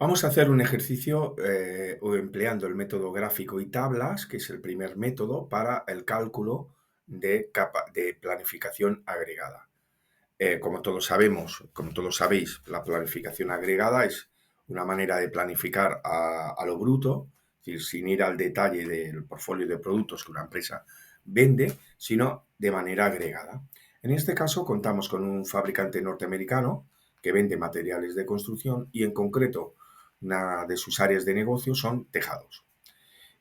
Vamos a hacer un ejercicio o empleando el método gráfico y tablas, que es el primer método para el cálculo de planificación agregada. Como todos sabemos, como todos sabéis, la planificación agregada es una manera de planificar a lo bruto, es decir, sin ir al detalle del portfolio de productos que una empresa vende, sino de manera agregada. En este caso, contamos con un fabricante norteamericano que vende materiales de construcción y, en concreto, una de sus áreas de negocio son tejados.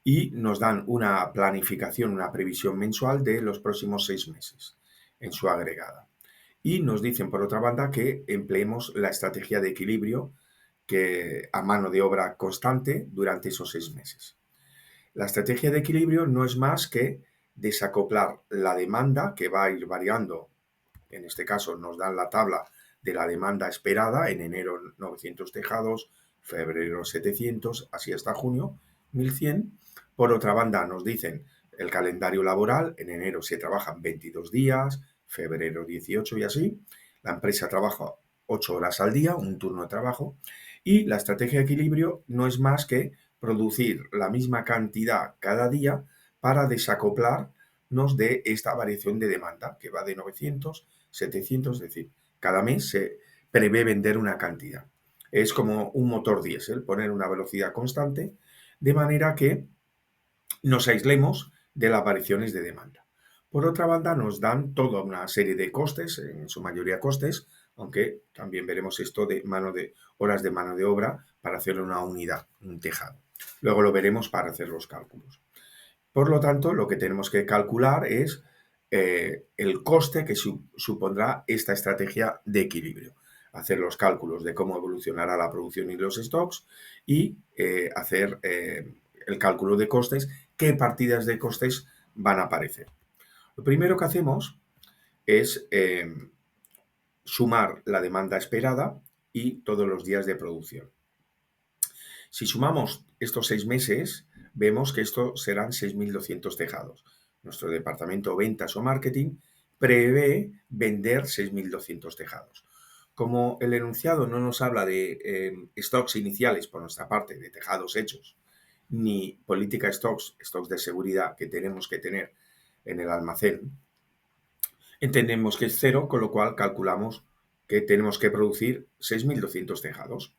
Y nos dan una planificación, una previsión mensual de los próximos 6 meses en su agregada. Y nos dicen, por otra banda, que empleemos la estrategia de equilibrio que a mano de obra constante durante esos 6 meses. La estrategia de equilibrio no es más que desacoplar la demanda, que va a ir variando. En este caso nos dan la tabla de la demanda esperada: en enero 900 tejados, febrero 700, así hasta junio 1100. Por otra banda nos dicen el calendario laboral: en enero se trabajan 22 días, febrero 18 y así. La empresa trabaja 8 horas al día, un turno de trabajo, y la estrategia de equilibrio no es más que producir la misma cantidad cada día para desacoplarnos de esta variación de demanda que va de 900, 700, es decir, cada mes se prevé vender una cantidad. Es como un motor diésel, poner una velocidad constante de manera que nos aislemos de las variaciones de demanda. Por otra banda, nos dan toda una serie de costes, en su mayoría costes, aunque también veremos esto de horas de mano de obra para hacer una unidad, un tejado. Luego lo veremos para hacer los cálculos. Por lo tanto, lo que tenemos que calcular es el coste que supondrá esta estrategia de equilibrio. Hacer los cálculos de cómo evolucionará la producción y los stocks y hacer el cálculo de costes, qué partidas de costes van a aparecer. Lo primero que hacemos es sumar la demanda esperada y todos los días de producción. Si sumamos estos 6 meses, vemos que esto serán 6.200 tejados. Nuestro departamento de ventas o marketing prevé vender 6.200 tejados. Como el enunciado no nos habla de stocks iniciales por nuestra parte, de tejados hechos, ni política stocks de seguridad que tenemos que tener en el almacén, entendemos que es cero, con lo cual calculamos que tenemos que producir 6.200 tejados.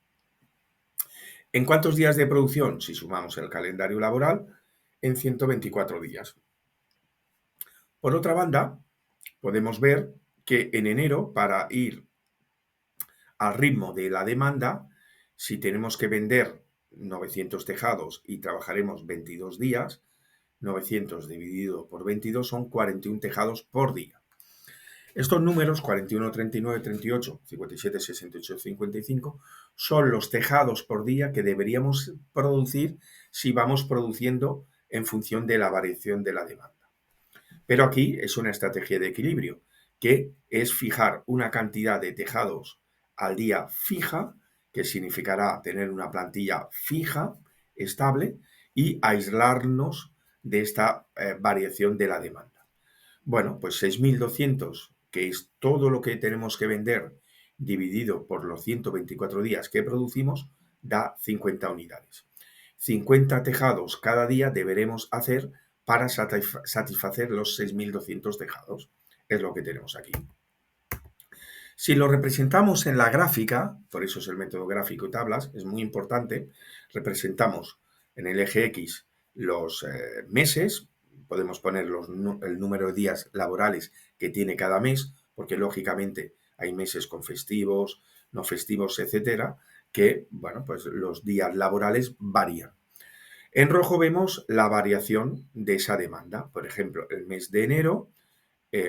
¿En cuántos días de producción? Si sumamos el calendario laboral, en 124 días. Por otra banda, podemos ver que en enero, para ir al ritmo de la demanda, si tenemos que vender 900 tejados y trabajaremos 22 días, 900 dividido por 22 son 41 tejados por día. Estos números, 41, 39, 38, 57, 68, 55, son los tejados por día que deberíamos producir si vamos produciendo en función de la variación de la demanda. Pero aquí es una estrategia de equilibrio, que es fijar una cantidad de tejados al día fija, que significará tener una plantilla fija, estable, y aislarnos de esta variación de la demanda. Bueno, pues 6.200, que es todo lo que tenemos que vender dividido por los 124 días que producimos, da 50 unidades. 50 tejados cada día deberemos hacer para satisfacer los 6.200 tejados. Es lo que tenemos aquí. Si lo representamos en la gráfica, por eso es el método gráfico y tablas, es muy importante, representamos en el eje X los meses, podemos poner el número de días laborales que tiene cada mes, porque lógicamente hay meses con festivos, no festivos, etcétera, que, bueno, pues los días laborales varían. En rojo vemos la variación de esa demanda. Por ejemplo, el mes de enero,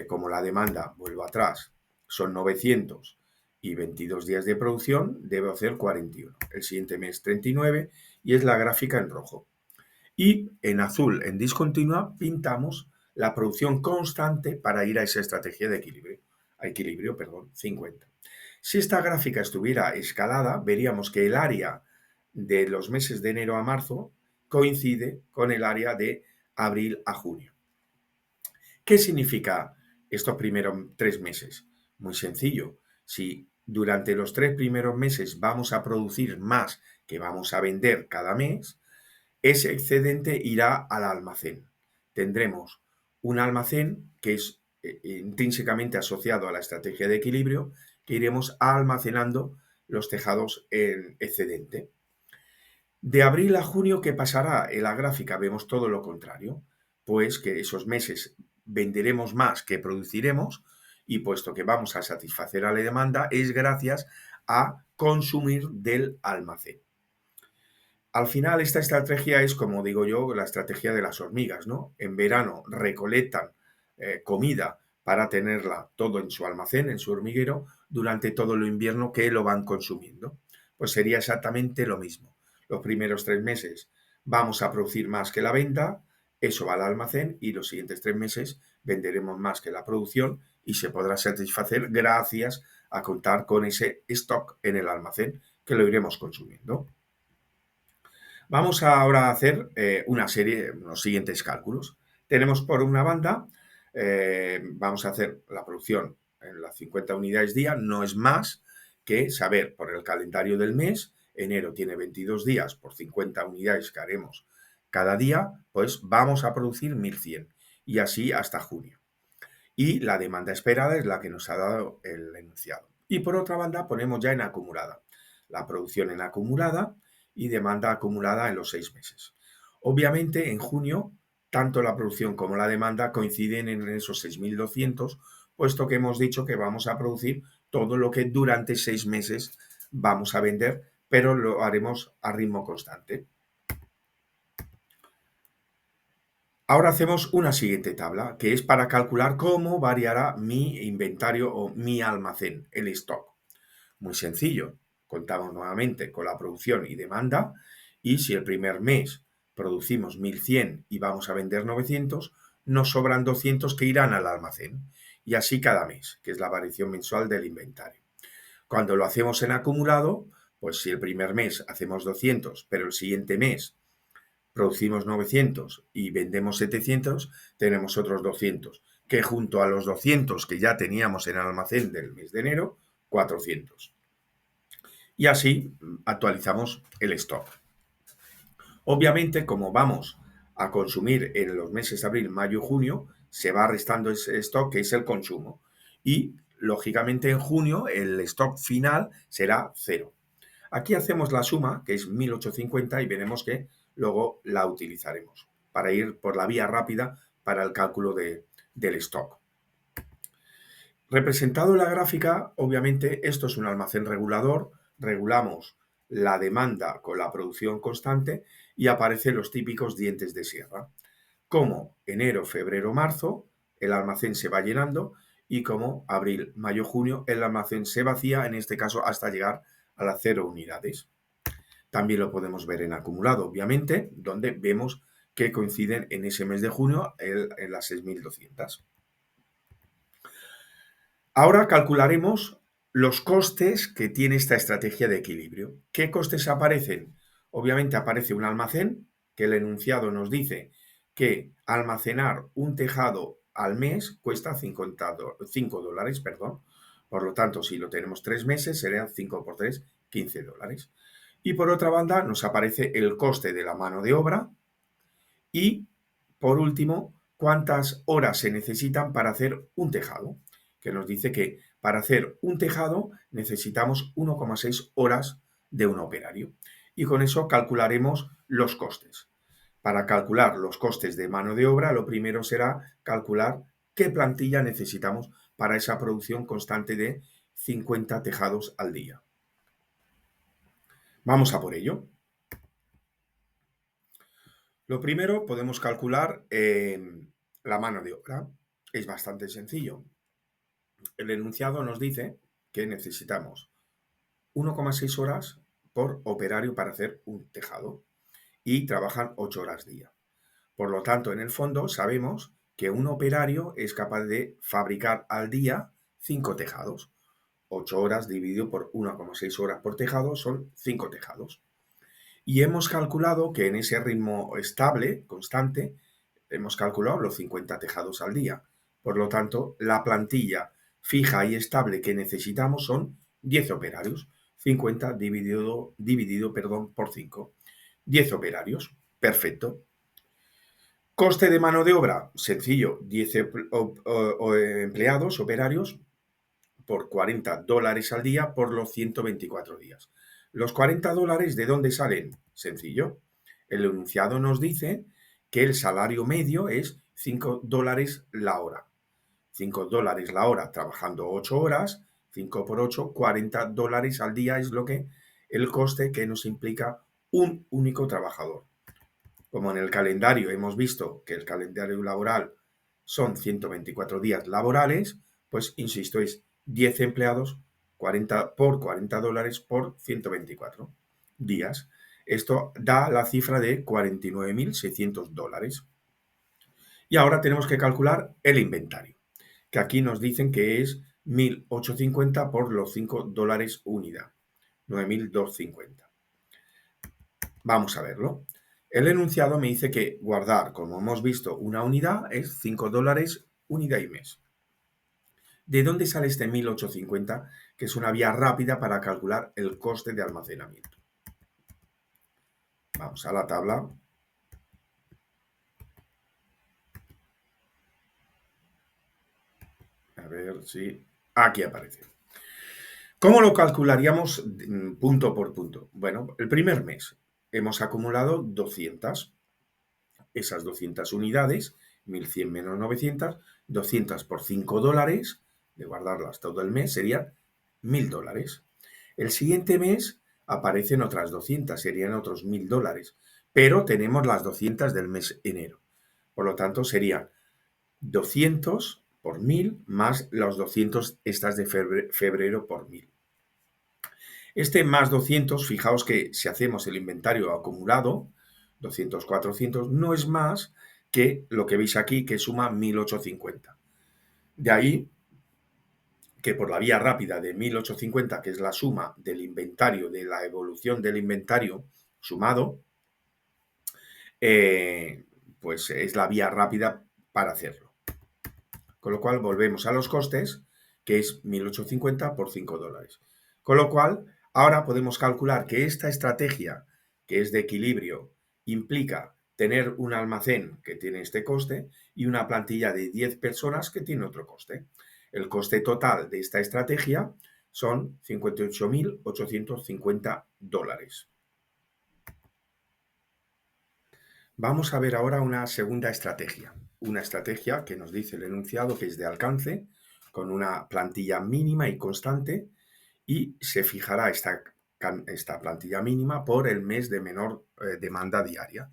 como la demanda, vuelvo atrás, son 900 y 22 días de producción, debe hacer 41. El siguiente mes 39 y es la gráfica en rojo. Y en azul, en discontinua, pintamos la producción constante para ir a esa estrategia de equilibrio, 50. Si esta gráfica estuviera escalada, veríamos que el área de los meses de enero a marzo coincide con el área de abril a junio. ¿Qué significa estos primeros 3 meses? Muy sencillo. Si durante los 3 primeros meses vamos a producir más que vamos a vender cada mes, ese excedente irá al almacén. Tendremos un almacén que es intrínsecamente asociado a la estrategia de equilibrio, que iremos almacenando los tejados en excedente. De abril a junio, ¿qué pasará? En la gráfica vemos todo lo contrario, pues que esos meses venderemos más que produciremos y puesto que vamos a satisfacer a la demanda es gracias a consumir del almacén. Al final esta estrategia es, como digo yo, la estrategia de las hormigas, ¿no? En verano recolectan comida para tenerla todo en su almacén, en su hormiguero, durante todo el invierno que lo van consumiendo. Pues sería exactamente lo mismo. Los primeros 3 meses vamos a producir más que la venta, eso va al almacén y los siguientes 3 meses venderemos más que la producción y se podrá satisfacer gracias a contar con ese stock en el almacén que lo iremos consumiendo. Vamos ahora a hacer una serie, los siguientes cálculos. Tenemos por una banda, vamos a hacer la producción en las 50 unidades día, no es más que saber por el calendario del mes, enero tiene 22 días por 50 unidades que haremos cada día, pues vamos a producir 1100 y así hasta junio. Y la demanda esperada es la que nos ha dado el enunciado. Y por otra banda ponemos ya en acumulada, la producción en acumulada y demanda acumulada en los 6 meses. Obviamente en junio tanto la producción como la demanda coinciden en esos 6.200, puesto que hemos dicho que vamos a producir todo lo que durante 6 meses vamos a vender, pero lo haremos a ritmo constante. Ahora hacemos una siguiente tabla, que es para calcular cómo variará mi inventario o mi almacén, el stock. Muy sencillo, contamos nuevamente con la producción y demanda y si el primer mes producimos 1100 y vamos a vender 900, nos sobran 200 que irán al almacén y así cada mes, que es la variación mensual del inventario. Cuando lo hacemos en acumulado, pues si el primer mes hacemos 200, pero el siguiente mes producimos 900 y vendemos 700, tenemos otros 200, que junto a los 200 que ya teníamos en el almacén del mes de enero, 400. Y así actualizamos el stock. Obviamente, como vamos a consumir en los meses de abril, mayo y junio, se va restando ese stock que es el consumo. Y, lógicamente, en junio el stock final será cero. Aquí hacemos la suma, que es 1850, y veremos que luego la utilizaremos para ir por la vía rápida para el cálculo del stock. Representado en la gráfica, obviamente, esto es un almacén regulador, regulamos la demanda con la producción constante y aparecen los típicos dientes de sierra. Como enero, febrero, marzo, el almacén se va llenando y como abril, mayo, junio, el almacén se vacía, en este caso hasta llegar a las 0 unidades. También lo podemos ver en acumulado, obviamente, donde vemos que coinciden en ese mes de junio en las 6.200. Ahora calcularemos los costes que tiene esta estrategia de equilibrio. ¿Qué costes aparecen? Obviamente aparece un almacén, que el enunciado nos dice que almacenar un tejado al mes cuesta 5 dólares, perdón. Por lo tanto, si lo tenemos 3 meses, serían 5 por 3, 15 dólares. Y por otra banda nos aparece el coste de la mano de obra y, por último, cuántas horas se necesitan para hacer un tejado, que nos dice que para hacer un tejado necesitamos 1,6 horas de un operario. Y con eso calcularemos los costes. Para calcular los costes de mano de obra, lo primero será calcular qué plantilla necesitamos para esa producción constante de 50 tejados al día. Vamos a por ello. Lo primero podemos calcular la mano de obra. Es bastante sencillo. El enunciado nos dice que necesitamos 1,6 horas por operario para hacer un tejado y trabajan 8 horas día. Por lo tanto, en el fondo sabemos que un operario es capaz de fabricar al día 5 tejados. 8 horas dividido por 1,6 horas por tejado son 5 tejados. Y hemos calculado que en ese ritmo estable, constante, hemos calculado los 50 tejados al día. Por lo tanto, la plantilla fija y estable que necesitamos son 10 operarios. 50 dividido por 5. 10 operarios. Perfecto. Coste de mano de obra, sencillo, 10 empleados, operarios, por $40 al día por los 124 días. Los $40, ¿de dónde salen? Sencillo. El enunciado nos dice que el salario medio es $5 la hora. $5 la hora trabajando 8 horas, 5 por 8, $40 al día es lo que el coste que nos implica un único trabajador. Como en el calendario hemos visto que el calendario laboral son 124 días laborales, pues insisto, es 10 empleados 40 por $40 por 124 días. Esto da la cifra de $49.600. Y ahora tenemos que calcular el inventario, que aquí nos dicen que es 1.850 por los $5 unidad, 9.250. Vamos a verlo. El enunciado me dice que guardar, como hemos visto, una unidad es $5 unidad y mes. ¿De dónde sale este 1.850? Que es una vía rápida para calcular el coste de almacenamiento. Vamos a la tabla. A ver si... Aquí aparece. ¿Cómo lo calcularíamos punto por punto? Bueno, el primer mes hemos acumulado 200. Esas 200 unidades, 1.100 menos 900, 200 por $5, de guardarlas todo el mes, serían $1.000. El siguiente mes aparecen otras 200, serían otros $1.000, pero tenemos las 200 del mes enero. Por lo tanto, serían 200 por 1.000 más los 200 estas de febrero por 1.000. Este más 200, fijaos que si hacemos el inventario acumulado, 200, 400, no es más que lo que veis aquí, que suma 1.850. De ahí que por la vía rápida de 1.850, que es la suma del inventario, de la evolución del inventario sumado, pues es la vía rápida para hacerlo. Con lo cual volvemos a los costes, que es 1.850 por $5. Con lo cual, ahora podemos calcular que esta estrategia, que es de equilibrio, implica tener un almacén que tiene este coste y una plantilla de 10 personas que tiene otro coste. El coste total de esta estrategia son $58.850. Vamos a ver ahora una segunda estrategia. Una estrategia que nos dice el enunciado que es de alcance, con una plantilla mínima y constante, y se fijará esta plantilla mínima por el mes de menor demanda diaria.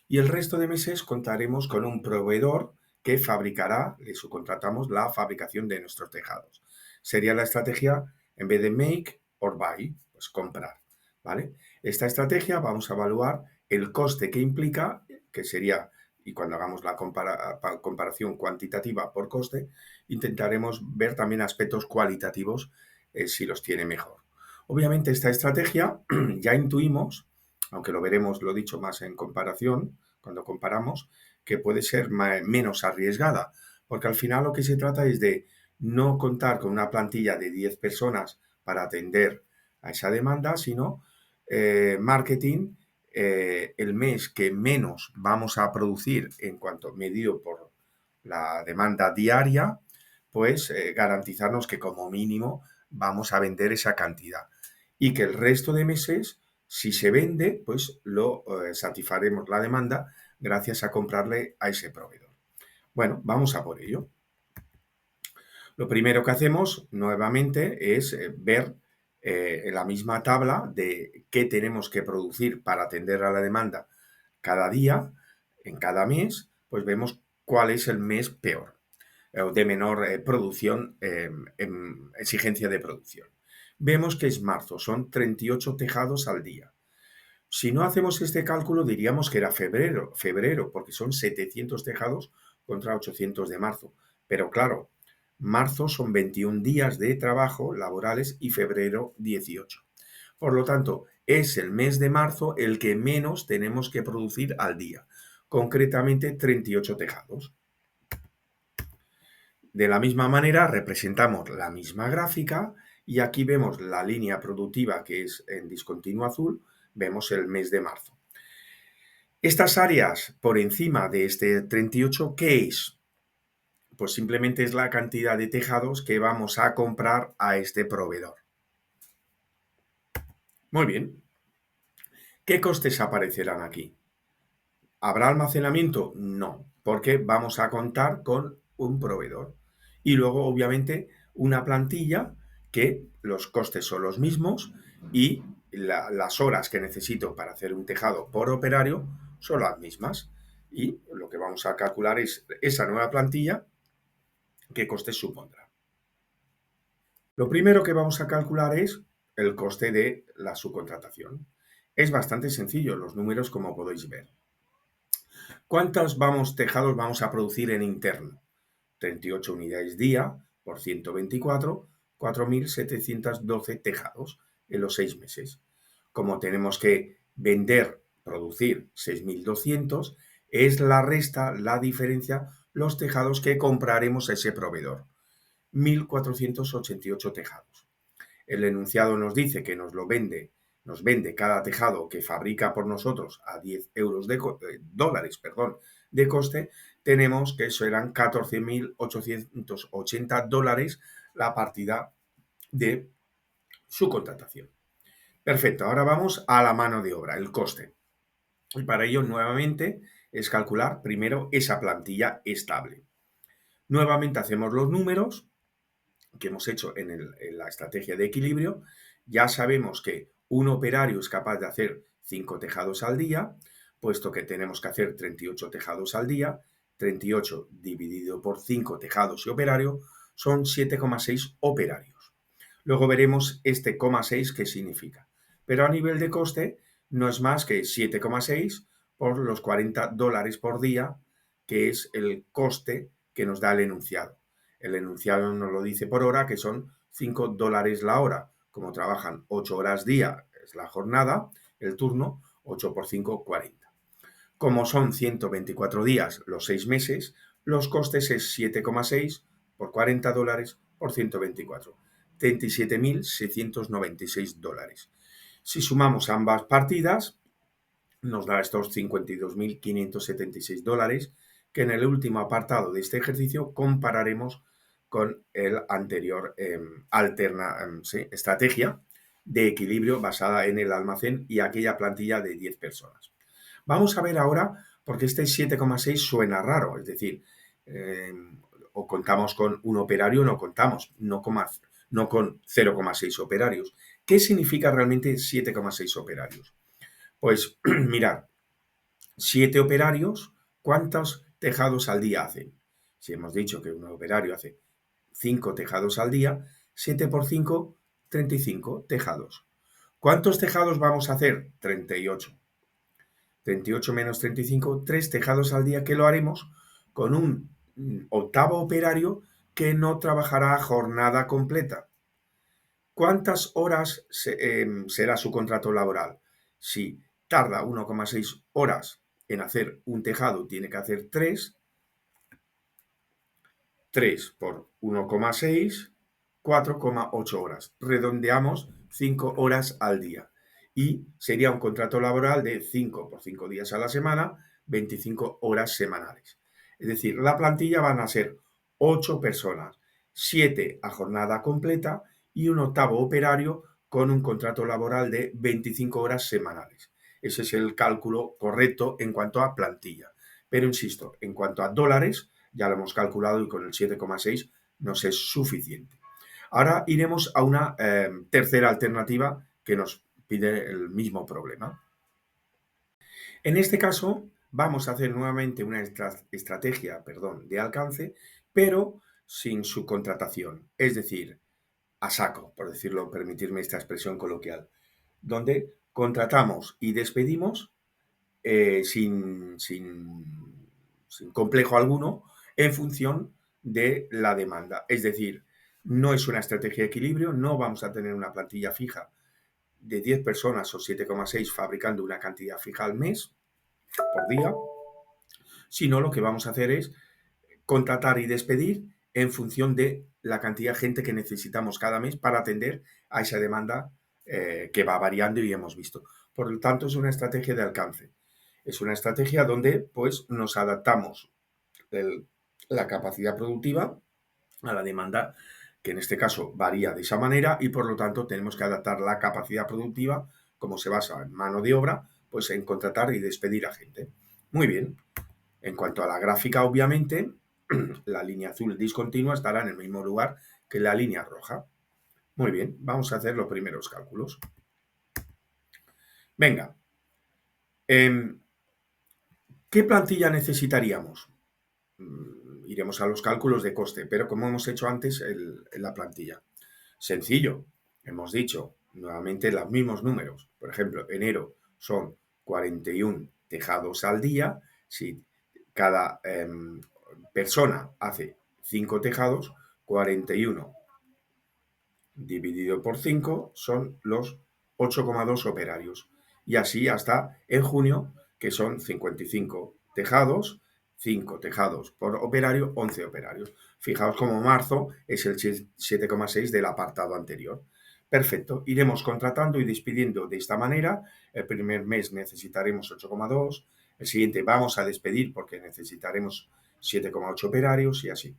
Y el resto de meses contaremos con un proveedor que fabricará, le subcontratamos la fabricación de nuestros tejados. Sería la estrategia, en vez de make or buy, pues comprar, ¿vale? Esta estrategia vamos a evaluar el coste que implica, que sería, y cuando hagamos la comparación cuantitativa por coste, intentaremos ver también aspectos cualitativos si los tiene mejor. Obviamente esta estrategia ya intuimos, aunque lo veremos, lo dicho, más en comparación, cuando comparamos, que puede ser menos arriesgada, porque al final lo que se trata es de no contar con una plantilla de 10 personas para atender a esa demanda, sino marketing, el mes que menos vamos a producir en cuanto medido por la demanda diaria, pues garantizarnos que como mínimo vamos a vender esa cantidad y que el resto de meses, si se vende, pues lo satisfaremos la demanda gracias a comprarle a ese proveedor. Bueno, vamos a por ello. Lo primero que hacemos nuevamente es ver en la misma tabla de qué tenemos que producir para atender a la demanda cada día, en cada mes, pues vemos cuál es el mes peor, de menor producción, exigencia de producción. Vemos que es marzo, son 38 tejados al día. Si no hacemos este cálculo, diríamos que era febrero, porque son 700 tejados contra 800 de marzo. Pero claro, marzo son 21 días de trabajo laborales y febrero 18. Por lo tanto, es el mes de marzo el que menos tenemos que producir al día, concretamente 38 tejados. De la misma manera, representamos la misma gráfica y aquí vemos la línea productiva que es en discontinuo azul, vemos el mes de marzo. Estas áreas por encima de este 38, ¿qué es? Pues simplemente es la cantidad de tejados que vamos a comprar a este proveedor. Muy bien. ¿Qué costes aparecerán aquí? ¿Habrá almacenamiento? No, porque vamos a contar con un proveedor. Y luego, obviamente, una plantilla que los costes son los mismos y las horas que necesito para hacer un tejado por operario son las mismas. Y lo que vamos a calcular es esa nueva plantilla, qué costes supondrá. Lo primero que vamos a calcular es el coste de la subcontratación. Es bastante sencillo, los números como podéis ver. ¿Cuántos tejados vamos a producir en interno? 38 unidades día por 124, 4.712 tejados en los 6 meses. Como tenemos que vender, producir 6.200, es la resta, la diferencia, los tejados que compraremos a ese proveedor. 1.488 tejados. El enunciado nos dice que nos vende cada tejado que fabrica por nosotros a 10 dólares de coste. Tenemos que eso eran 14.880 dólares la partida de su contratación. Perfecto, ahora vamos a la mano de obra, el coste. Y para ello, nuevamente, es calcular primero esa plantilla estable. Nuevamente hacemos los números que hemos hecho en la estrategia de equilibrio. Ya sabemos que un operario es capaz de hacer 5 tejados al día, puesto que tenemos que hacer 38 tejados al día. 38 dividido por 5 tejados y operario son 7,6 operarios. Luego veremos este 0,6 qué significa. Pero a nivel de coste no es más que 7,6 por los 40 dólares por día, que es el coste que nos da el enunciado. El enunciado nos lo dice por hora, que son 5 dólares la hora. Como trabajan 8 horas día, es la jornada, el turno, 8 por 5, 40. Como son 124 días los 6 meses, los costes es 7,6 por 40 dólares por 124. 37.696 dólares. Si sumamos ambas partidas, nos da estos 52.576 dólares, que en el último apartado de este ejercicio compararemos con el anterior estrategia de equilibrio basada en el almacén y aquella plantilla de 10 personas. Vamos a ver ahora, porque este 7,6 suena raro, es decir, o contamos con un operario o no contamos, no con 0,6 operarios. ¿Qué significa realmente 7,6 operarios? Pues mirad, 7 operarios, ¿cuántos tejados al día hacen? Si hemos dicho que un operario hace 5 tejados al día, 7 por 5, 35 tejados. ¿Cuántos tejados vamos a hacer? 38. 38 menos 35, 3 tejados al día, que lo haremos con un octavo operario que no trabajará jornada completa. ¿Cuántas horas será su contrato laboral? Si tarda 1,6 horas en hacer un tejado, tiene que hacer 3. 3 por 1,6, 4,8 horas. Redondeamos 5 horas al día. Y sería un contrato laboral de 5 por 5 días a la semana, 25 horas semanales. Es decir, la plantilla van a ser 8 personas, 7 a jornada completa y un octavo operario con un contrato laboral de 25 horas semanales. Ese es el cálculo correcto en cuanto a plantilla. Pero insisto, en cuanto a dólares, ya lo hemos calculado y con el 7,6 nos es suficiente. Ahora iremos a una tercera alternativa que nos pide el mismo problema. En este caso, vamos a hacer nuevamente una estrategia de alcance, pero sin subcontratación, es decir, a saco, por decirlo, permitirme esta expresión coloquial, donde contratamos y despedimos sin complejo alguno en función de la demanda. Es decir, no es una estrategia de equilibrio, no vamos a tener una plantilla fija de 10 personas o 7,6 fabricando una cantidad fija al mes, por día, sino lo que vamos a hacer es contratar y despedir en función de la cantidad de gente que necesitamos cada mes para atender a esa demanda que va variando y hemos visto. Por lo tanto, es una estrategia de alcance. Es una estrategia donde pues, nos adaptamos la capacidad productiva a la demanda, que en este caso varía de esa manera y por lo tanto tenemos que adaptar la capacidad productiva, como se basa en mano de obra, pues en contratar y despedir a gente. Muy bien. En cuanto a la gráfica, obviamente, la línea azul discontinua estará en el mismo lugar que la línea roja. Muy bien, vamos a hacer los primeros cálculos. Venga, ¿qué plantilla necesitaríamos? Iremos a los cálculos de coste, pero como hemos hecho antes en la plantilla. Sencillo, hemos dicho nuevamente los mismos números. Por ejemplo, enero son 41 tejados al día. Si cada persona hace 5 tejados, 41 dividido por 5 son los 8,2 operarios. Y así hasta en junio, que son 55 tejados, 5 tejados por operario, 11 operarios. Fijaos como marzo es el 7,6 del apartado anterior. Perfecto, iremos contratando y despidiendo de esta manera. El primer mes necesitaremos 8,2, el siguiente vamos a despedir porque necesitaremos 7,8 operarios y así.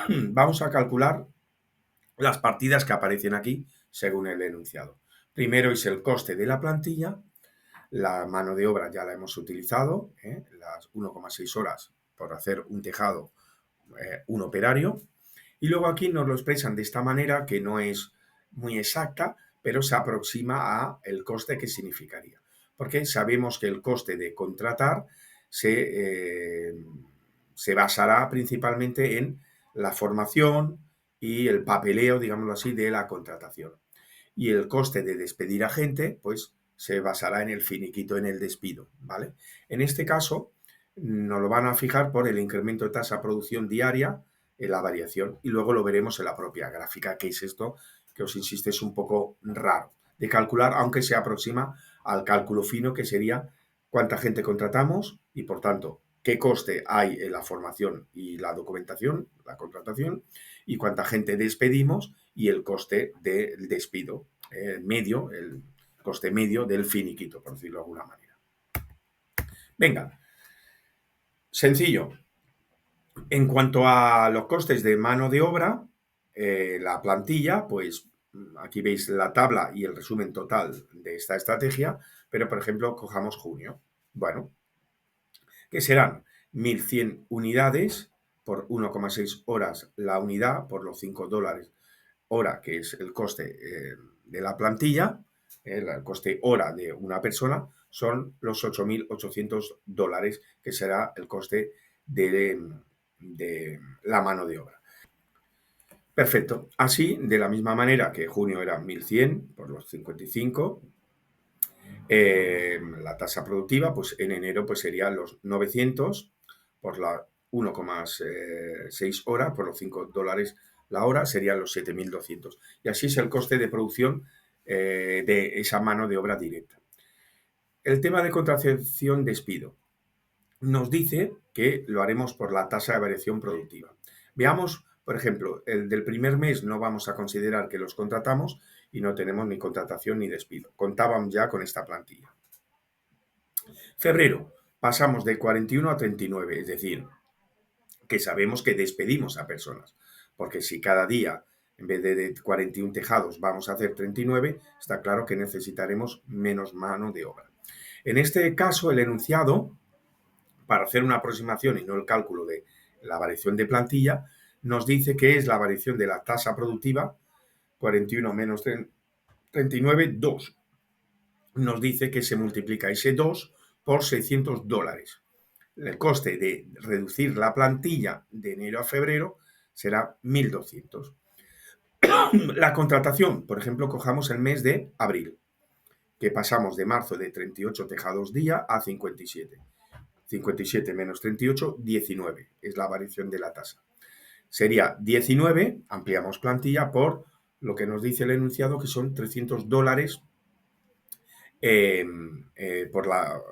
Vamos a calcular las partidas que aparecen aquí según el enunciado. Primero es el coste de la plantilla, la mano de obra ya la hemos utilizado, las 1,6 horas por hacer un tejado, un operario, y luego aquí nos lo expresan de esta manera que no es muy exacta, pero se aproxima a el coste que significaría. Porque sabemos que el coste de contratar se basará principalmente en la formación y el papeleo, digámoslo así, de la contratación. Y el coste de despedir a gente, pues se basará en el finiquito, en el despido, ¿vale? En este caso, nos lo van a fijar por el incremento de tasa de producción diaria, en la variación, y luego lo veremos en la propia gráfica, que es esto que os insisto es un poco raro de calcular, aunque se aproxima al cálculo fino, que sería cuánta gente contratamos y, por tanto, qué coste hay en la formación y la documentación, la contratación, y cuánta gente despedimos y el coste del despido, el coste medio del finiquito, por decirlo de alguna manera. Venga, sencillo. En cuanto a los costes de mano de obra, la plantilla, pues aquí veis la tabla y el resumen total de esta estrategia, pero por ejemplo, cojamos junio. Bueno, que serán 1.100 unidades por 1,6 horas la unidad, por los $5 hora, que es el coste de la plantilla, el coste hora de una persona, son los $8.800, que será el coste de la mano de obra. Perfecto. Así, de la misma manera que junio era 1.100 por los 55, la tasa productiva, pues en enero pues serían los 900 por la 1,6 hora, por los $5 la hora, serían los 7.200. Y así es el coste de producción de esa mano de obra directa. El tema de contratación despido nos dice que lo haremos por la tasa de variación productiva. Veamos, por ejemplo, el del primer mes no vamos a considerar que los contratamos y no tenemos ni contratación ni despido. Contaban ya con esta plantilla. Febrero, pasamos de 41 a 39, es decir, que sabemos que despedimos a personas, porque si cada día, en vez de 41 tejados, vamos a hacer 39, está claro que necesitaremos menos mano de obra. En este caso, el enunciado, para hacer una aproximación y no el cálculo de la variación de plantilla, nos dice que es la variación de la tasa productiva, 41 menos 39, 2. Nos dice que se multiplica ese 2 por $600. El coste de reducir la plantilla de enero a febrero será 1.200. La contratación, por ejemplo, cojamos el mes de abril, que pasamos de marzo de 38 tejados día a 57. 57 menos 38, 19, es la variación de la tasa. Sería 19, ampliamos plantilla por lo que nos dice el enunciado, que son $300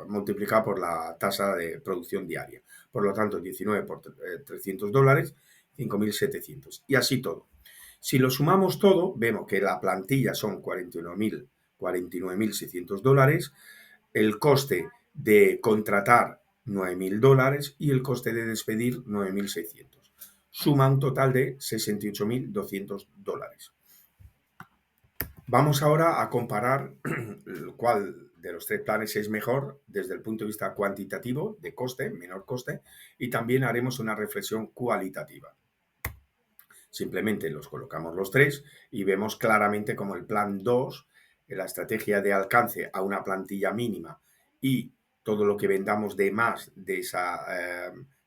multiplicado por la tasa de producción diaria. Por lo tanto, 19 por $300, 5.700. Y así todo. Si lo sumamos todo, vemos que la plantilla son 49.600 dólares, el coste de contratar $9.000 y el coste de despedir 9.600. Suma un total de 68.200 dólares. Vamos ahora a comparar cuál de los tres planes es mejor desde el punto de vista cuantitativo, de coste, menor coste, y también haremos una reflexión cualitativa. Simplemente los colocamos los tres y vemos claramente como el plan 2, la estrategia de alcance a una plantilla mínima y todo lo que vendamos de más de esa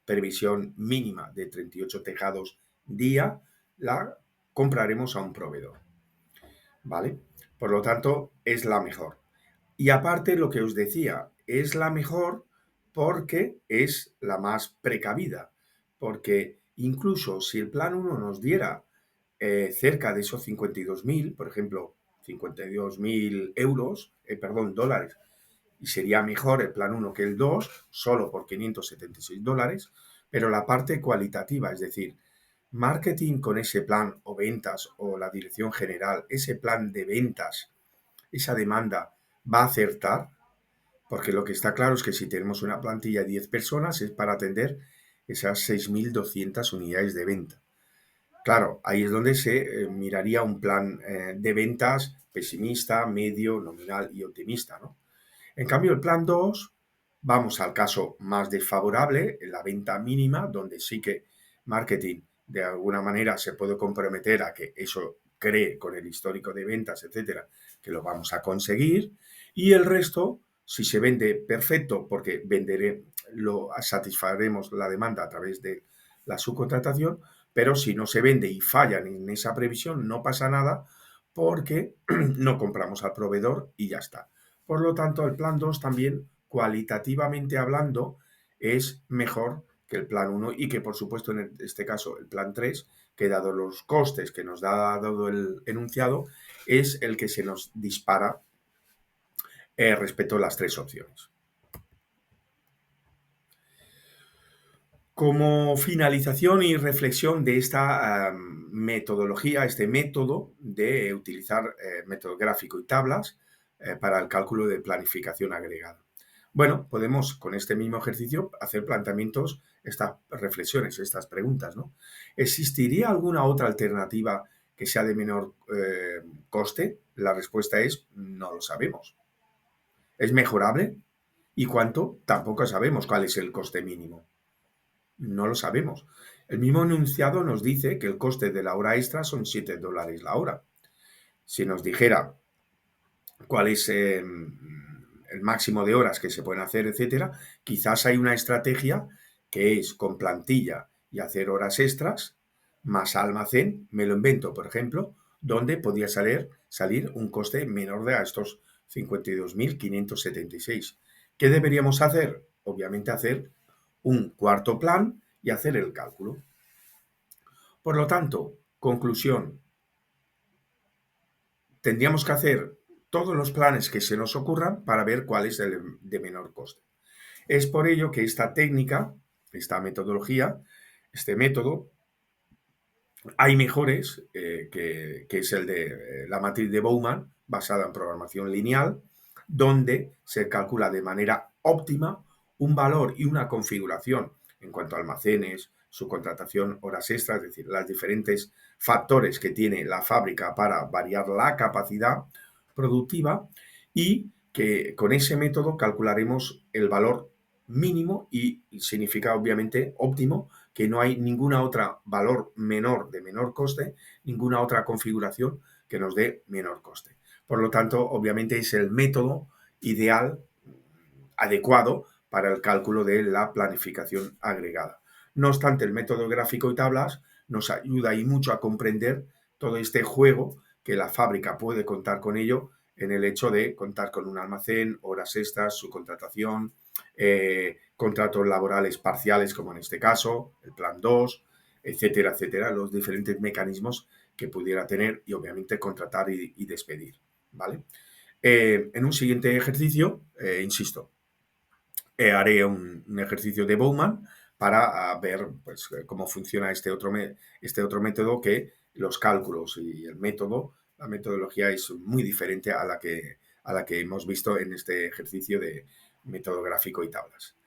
previsión mínima de 38 tejados día, la compraremos a un proveedor. ¿Vale? Por lo tanto, es la mejor. Y aparte, lo que os decía, es la mejor porque es la más precavida. Porque incluso si el plan 1 nos diera cerca de esos 52.000, por ejemplo, 52.000 euros, dólares, y sería mejor el plan 1 que el 2, solo por 576 dólares, pero la parte cualitativa, es decir, marketing con ese plan o ventas o la dirección general, ese plan de ventas, esa demanda va a acertar, porque lo que está claro es que si tenemos una plantilla de 10 personas es para atender esas 6.200 unidades de venta. Claro, ahí es donde se miraría un plan de ventas pesimista, medio, nominal y optimista, ¿no? En cambio, el plan 2, vamos al caso más desfavorable, en la venta mínima, donde sí que marketing de alguna manera se puede comprometer a que eso cree con el histórico de ventas, etcétera, que lo vamos a conseguir. Y el resto, si se vende perfecto, porque satisfaremos la demanda a través de la subcontratación, pero si no se vende y fallan en esa previsión, no pasa nada porque no compramos al proveedor y ya está. Por lo tanto, el plan 2 también, cualitativamente hablando, es mejor que el plan 1 y que, por supuesto, en este caso, el plan 3, que dado los costes que nos da dado el enunciado, es el que se nos dispara respecto a las tres opciones. Como finalización y reflexión de esta metodología, este método de utilizar método gráfico y tablas para el cálculo de planificación agregada. Bueno, podemos con este mismo ejercicio hacer planteamientos, estas reflexiones, estas preguntas, ¿no? ¿Existiría alguna otra alternativa que sea de menor coste? La respuesta es no lo sabemos. ¿Es mejorable? ¿Y cuánto? Tampoco sabemos cuál es el coste mínimo. No lo sabemos. El mismo enunciado nos dice que el coste de la hora extra son $7 la hora. Si nos dijera cuál es el máximo de horas que se pueden hacer, etcétera, quizás hay una estrategia que es con plantilla y hacer horas extras, más almacén, me lo invento, por ejemplo, donde podría salir un coste menor de a estos 52.576. ¿Qué deberíamos hacer? Obviamente hacer un cuarto plan y hacer el cálculo. Por lo tanto, conclusión, tendríamos que hacer todos los planes que se nos ocurran para ver cuál es el de menor coste. Es por ello que esta técnica, esta metodología, este método, hay mejores, que es el de la matriz de Bowman, basada en programación lineal, donde se calcula de manera óptima un valor y una configuración en cuanto a almacenes, subcontratación, horas extras, es decir, los diferentes factores que tiene la fábrica para variar la capacidad productiva y que con ese método calcularemos el valor mínimo y significa obviamente óptimo, que no hay ninguna otra valor menor de menor coste, ninguna otra configuración que nos dé menor coste. Por lo tanto, obviamente es el método ideal, adecuado para el cálculo de la planificación agregada. No obstante, el método gráfico y tablas nos ayuda y mucho a comprender todo este juego que la fábrica puede contar con ello en el hecho de contar con un almacén, horas extras, subcontratación, contratos laborales parciales, como en este caso, el plan 2, etcétera, etcétera, los diferentes mecanismos que pudiera tener y obviamente contratar y despedir, ¿vale? En un siguiente ejercicio, insisto, haré un ejercicio de Bowman para ver pues, cómo funciona este otro método, que los cálculos y el método, la metodología es muy diferente a la que hemos visto en este ejercicio de método gráfico y tablas.